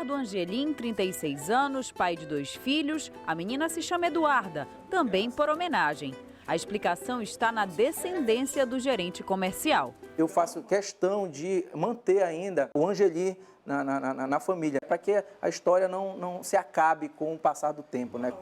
Eduardo Angelim, 36 anos, pai de 2 filhos. A menina se chama Eduarda, também por homenagem. A explicação está na descendência do gerente comercial. Eu faço questão de manter ainda o Angelim na família, para que a história não se acabe com o passar do tempo, né?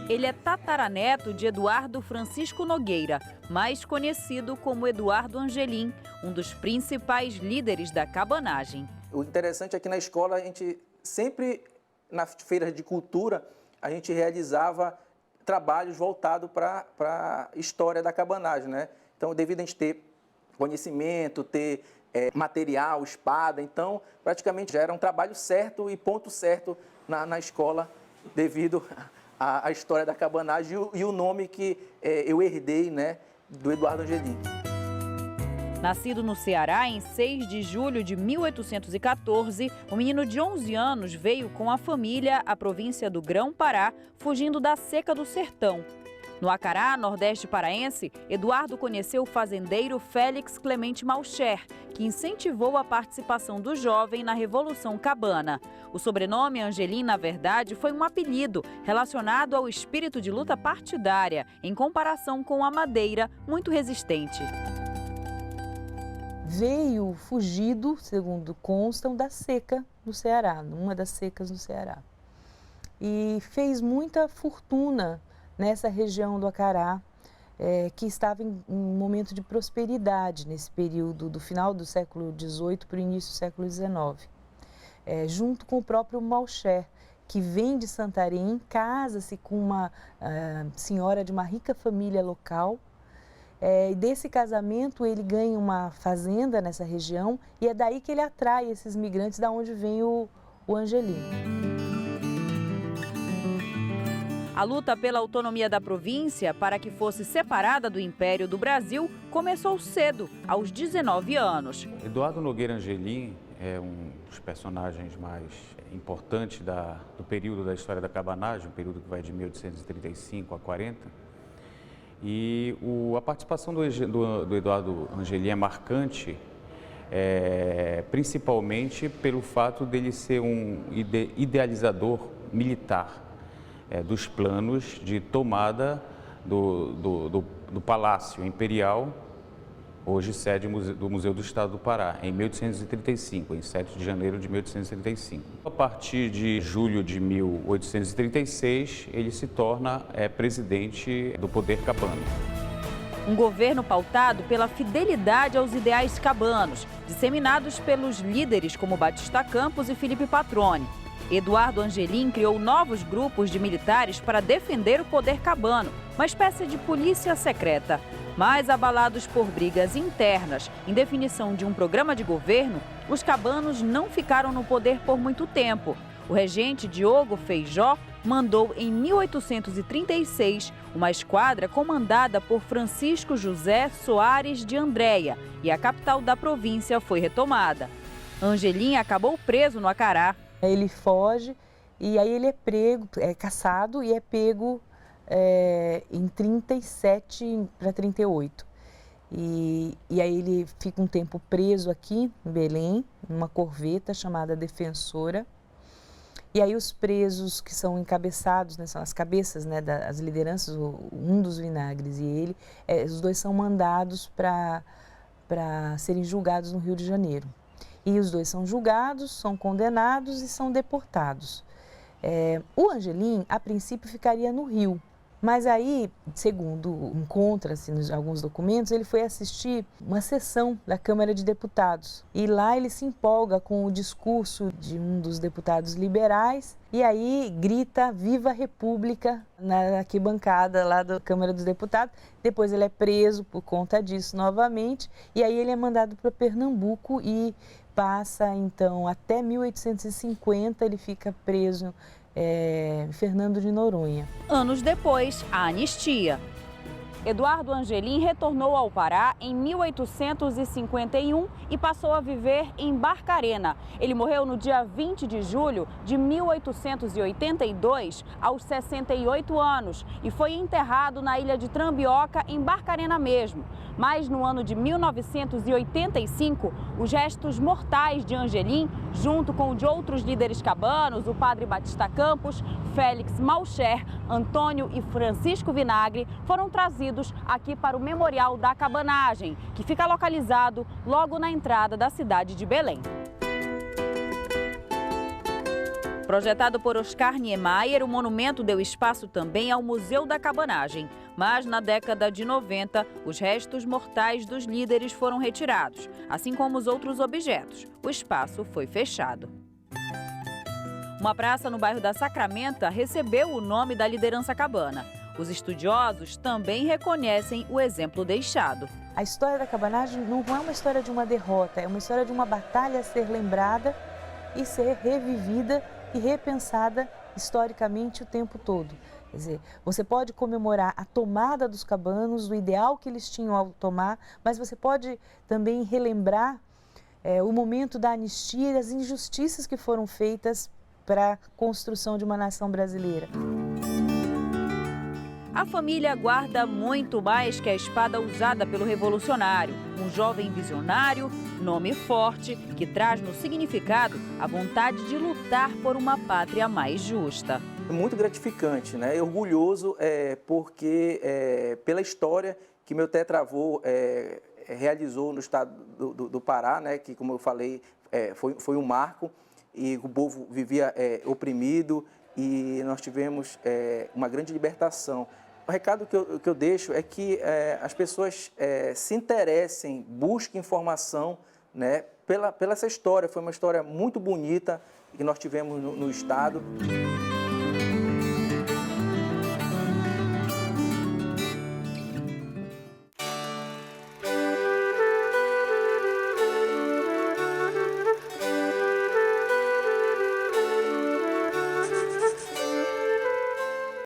Ele é tataraneto de Eduardo Francisco Nogueira, mais conhecido como Eduardo Angelim, um dos principais líderes da cabanagem. O interessante é que na escola, a gente sempre, nas feiras de cultura, a gente realizava trabalhos voltados para a história da cabanagem, né? Então, devido a gente ter conhecimento, ter material, espada, então, praticamente já era um trabalho certo e ponto certo na escola, devido a história da cabanagem e o nome que eu herdei, né, do Eduardo Angelim. Nascido no Ceará em 6 de julho de 1814, o menino de 11 anos veio com a família à província do Grão-Pará, fugindo da seca do sertão. No Acará, nordeste paraense, Eduardo conheceu o fazendeiro Félix Clemente Malcher, que incentivou a participação do jovem na Revolução Cabana. O sobrenome Angelim, na verdade, foi um apelido relacionado ao espírito de luta partidária, em comparação com a madeira, muito resistente. Veio fugido, segundo constam, da seca no Ceará, numa das secas no Ceará. E fez muita fortuna nessa região do Acará, que estava em um momento de prosperidade nesse período do final do século XVIII para o início do século XIX. Junto com o próprio Malcher, que vem de Santarém, casa-se com uma senhora de uma rica família local. E desse casamento ele ganha uma fazenda nessa região e é daí que ele atrai esses migrantes, da onde vem o Angelim. A luta pela autonomia da província para que fosse separada do Império do Brasil começou cedo, aos 19 anos. Eduardo Nogueira Angelim é um dos personagens mais importantes do período da história da cabanagem, um período que vai de 1835 a 40. E a participação do Eduardo Angelim é marcante, principalmente pelo fato dele ser um idealizador militar dos planos de tomada do Palácio Imperial, hoje sede do Museu do Estado do Pará, em 1835, em 7 de janeiro de 1835. A partir de julho de 1836, ele se torna presidente do poder cabano. Um governo pautado pela fidelidade aos ideais cabanos, disseminados pelos líderes como Batista Campos e Felipe Patrone. Eduardo Angelim criou novos grupos de militares para defender o poder cabano, uma espécie de polícia secreta. Mas abalados por brigas internas, em definição de um programa de governo, os cabanos não ficaram no poder por muito tempo. O regente Diogo Feijó mandou em 1836 uma esquadra comandada por Francisco José Soares de Andréia e a capital da província foi retomada. Angelim acabou preso no Acará. Ele foge e aí ele é caçado e é pego em 37 para 38. E aí ele fica um tempo preso aqui em Belém, numa corveta chamada Defensora. E aí os presos que são encabeçados, né, são as cabeças, né, das lideranças, um dos vinagres e ele, os dois são mandados para serem julgados no Rio de Janeiro. E os dois são julgados, são condenados e são deportados. O Angelim, a princípio, ficaria no Rio. Mas aí, segundo encontra-se em alguns documentos, ele foi assistir uma sessão da Câmara de Deputados. E lá ele se empolga com o discurso de um dos deputados liberais e aí grita "Viva a República" na arquibancada lá da Câmara dos Deputados. Depois ele é preso por conta disso novamente e aí ele é mandado para Pernambuco e passa, então, até 1850 ele fica preso Fernando de Noronha. Anos depois, a anistia. Eduardo Angelim retornou ao Pará em 1851 e passou a viver em Barcarena. Ele morreu no dia 20 de julho de 1882, aos 68 anos, e foi enterrado na ilha de Trambioca, em Barcarena mesmo. Mas no ano de 1985, os restos mortais de Angelim, junto com o de outros líderes cabanos, o padre Batista Campos, Félix Malcher, Antônio e Francisco Vinagre, foram trazidos aqui para o Memorial da Cabanagem, que fica localizado logo na entrada da cidade de Belém. Projetado por Oscar Niemeyer, o monumento deu espaço também ao Museu da Cabanagem. Mas na década de 90, os restos mortais dos líderes foram retirados, assim como os outros objetos. O espaço foi fechado. Uma praça no bairro da Sacramenta recebeu o nome da liderança cabana. Os estudiosos também reconhecem o exemplo deixado. A história da cabanagem não é uma história de uma derrota, é uma história de uma batalha a ser lembrada e ser revivida e repensada historicamente o tempo todo. Quer dizer, você pode comemorar a tomada dos cabanos, o ideal que eles tinham ao tomar, mas você pode também relembrar o momento da anistia e as injustiças que foram feitas para a construção de uma nação brasileira. A família guarda muito mais que a espada usada pelo revolucionário. Um jovem visionário, nome forte, que traz no significado a vontade de lutar por uma pátria mais justa. É muito gratificante, né? E orgulhoso porque pela história que meu tetravô realizou no estado do Pará, né? Que, como eu falei, foi um marco, e o povo vivia oprimido, e nós tivemos uma grande libertação. O recado que eu deixo é que as pessoas se interessem, busquem informação, né, pela essa história. Foi uma história muito bonita que nós tivemos no estado.